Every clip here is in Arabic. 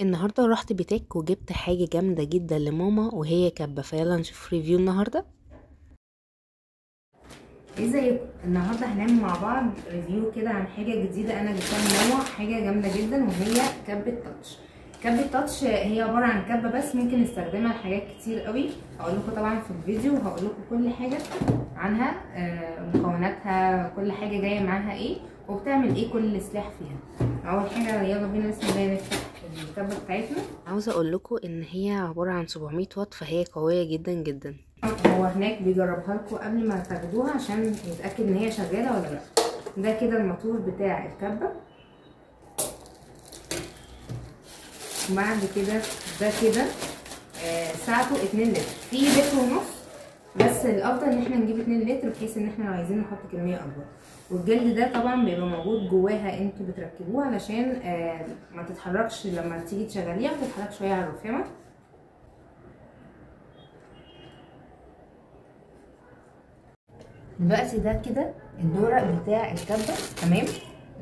النهارده رحت بيتك وجبت حاجة جامدة جدا لماما وهي كبة، فيلا نشوف ريفيو النهارده. ازيكم؟ النهارده هنعمل مع بعض ريفيو كده عن حاجة جديدة انا جبتها لماما، حاجة جامدة جدا وهي كبة تاتش. كبة تاتش هي عبارة عن كبة بس ممكن نستخدمها لحاجات كتير قوي، هقول لكم طبعا في الفيديو وهقول لكم كل حاجة عنها، مكوناتها، كل حاجة جاية معاها ايه وبتعمل ايه كل سلاح فيها. اول حاجة يلا بينا بسم الله نفتح الكبة بتاعتنا. عاوزة اقول لكم ان هي عبارة عن 700 واط، فهي قوية جدا جدا. هو هناك بيجربها لكم قبل ما تاخدوها عشان يتاكد ان هي شغاله ولا لا. ده كده الموتور بتاع الكبه، وبعد كده ده كده سعته 2 لتر، في لتر ونص، بس الافضل ان احنا نجيب 2 لتر بحيث ان احنا لو عايزين نحط كميه اكبر. والجلد ده طبعا بيبقى موجود جواها، انتوا بتركبوه علشان ما تتحركش لما تيجي تشغليها، بتتحرك شويه على الرخامه. دلوقتي ده كده الدورق بتاع الكبه، تمام،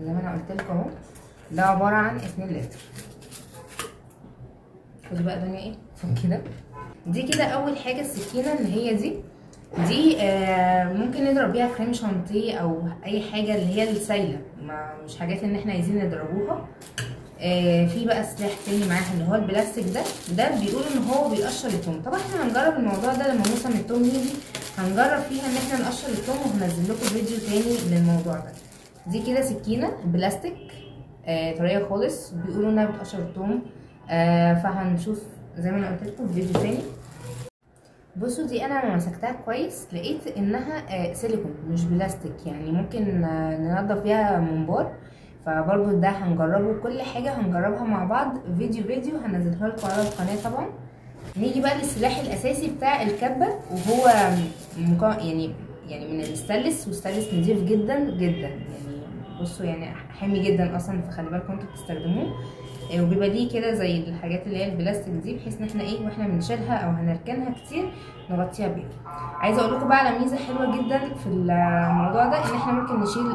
زي ما انا قلت لكم اهو، ده عباره عن 2 لتر. خدوا بقى الدنيا ايه كده. دي كده اول حاجه السكينه اللي هي دي ممكن نضرب بيها كريم شانتيه او اي حاجه اللي هي السايله، مش حاجات ان احنا عايزين نضربوها. في بقى سلاح تاني معاها اللي هو البلاستيك ده بيقولوا ان هو بيقشر التوم. طبعا احنا هنجرب الموضوع ده لما موسم التوم يجي، هنجرب فيها ان احنا نقشر التوم وهنزل لكم فيديو تاني للموضوع ده. دي كده سكينه بلاستيك طريه خالص، بيقولوا انها بتقشر التوم، فهنشوف زي ما انا قلت لكم في فيديو تاني. بصوا دي انا لما مسكتها كويس لقيت انها سيليكون مش بلاستيك، يعني ممكن ننضف بيها منبار، فبرضو ده هنجربه، كل حاجه هنجربها مع بعض فيديو هنزلها لكم على القناه طبعا. نيجي بقى للسلاح الاساسي بتاع الكبه، وهو يعني من الستانلس، والستانلس نضيف جدا جدا، يعني بصوا يعني حامي جدا اصلا، فخلي بالكم انتوا بتستخدموه. وبيبقى ليه كده زي الحاجات اللي هي البلاستيك دي، بحيث ان احنا ايه واحنا بنشيلها او هنركنها كتير نغطيها بيها. عايزه اقول لكم بقى على ميزه حلوه جدا في الموضوع ده، ان احنا ممكن نشيل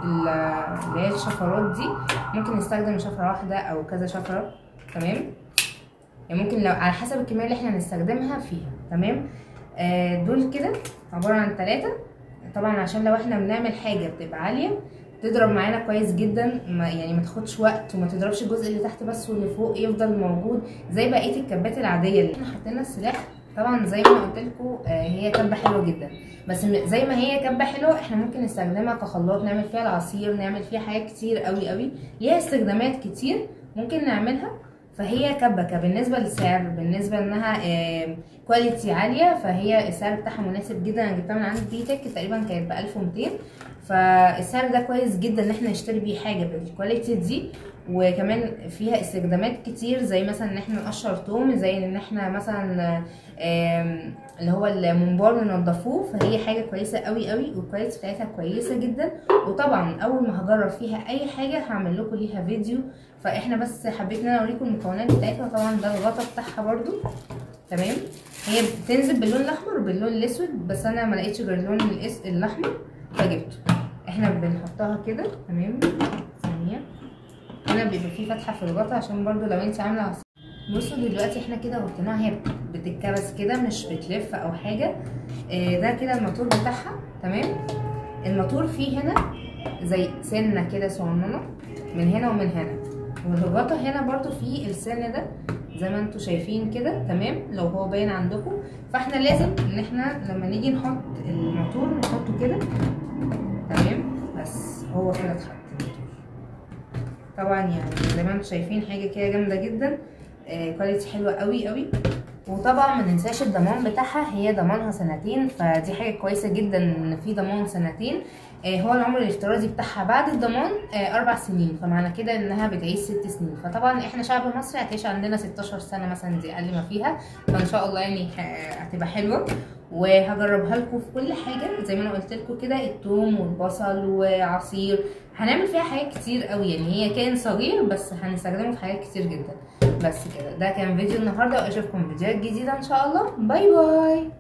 اللي هي الشفرات دي، ممكن نستخدم شفره واحده او كذا شفره، تمام، يعني ممكن لو على حسب الكميه اللي احنا هنستخدمها فيها، تمام. دول كده عباره عن 3، طبعا عشان لو احنا بنعمل حاجه بتبقى عاليه تضرب معانا كويس جدا، يعني ما تاخدش وقت وما تضربش الجزء اللي تحت بس واللي فوق يفضل موجود زي بقيه الكبات العاديه اللي احنا حطينا السلاح. طبعا زي ما قلت لكم هي كبه حلوه جدا، بس زي ما هي كبه حلوه احنا ممكن نستخدمها كخلاط، نعمل فيها العصير، نعمل فيها حاجات كتير قوي قوي، ليها استخدامات كتير ممكن نعملها. فهي كبه بالنسبه للسعر، بالنسبه انها كواليتي عاليه، فهي السعر بتاعها مناسب جدا. انا جبتها من عند بيتك تقريبا كانت ب 1200، فالسعر ده كويس جدا ان احنا نشتري بيه حاجه بالكواليتي دي، وكمان فيها استخدامات كتير زي مثلا ان احنا نقشر توم، زي ان احنا مثلا اللي هو المنبار ننضفوه، فهي حاجه كويسه قوي قوي، والكواليتي بتاعتها كويسه جدا. وطبعا اول ما هجرب فيها اي حاجه هعمل لكم ليها فيديو، فاحنا بس حبيت ان انا اوريكم المكونات بتاعتها. طبعا ده الغطا بتاعها برده، تمام. هي بتنزل باللون الاحمر وباللون الاسود، بس انا ما لقيتش غير اللون الاحمر فجبته. احنا بنحطها كده، تمام، ثانيه. هنا بيبقى فيه فتحه في الغطا عشان برده لو انت عامله عصير. بصوا دلوقتي احنا كده غطيناها، هي بتتكبس كده مش بتلف او حاجه. ده كده الموتور بتاعها، تمام. الموتور فيه هنا زي سنه كده صغننه من هنا ومن هنا، والغطا هنا برده فيه السن ده زي ما انتوا شايفين كده، تمام، لو هو باين عندكم. فاحنا لازم ان احنا لما نيجي نحط الموتور نحطه كده، تمام، بس هو كده اتحط الموتور. طبعا يعني زي ما انتوا شايفين حاجه كده جامده جدا، كواليتي حلوه قوي قوي. وطبعا ما ننساش الضمان بتاعها، هي ضمانها 2 سنين، فدي حاجه كويسه جدا ان في ضمان 2 سنين. هو العمر الافتراضي بتاعها بعد الضمان 4 سنين، فمعنى كده انها بتعيش 6 سنين. فطبعا احنا شعب مصري هتعيش عندنا 16 سنه مثلا، دي اقل ما فيها، فان شاء الله يعني هتبقى حلوه. وهجربها لكم في كل حاجه زي ما انا قلت لكم كده، الثوم والبصل وعصير، هنعمل فيها حاجات كتير قوي، يعني هي كائن صغير بس هنستخدمه في حاجات كتير جدا. بس كده، ده كان فيديو النهارده، واشوفكم فيديوهات جديده ان شاء الله. باي باي.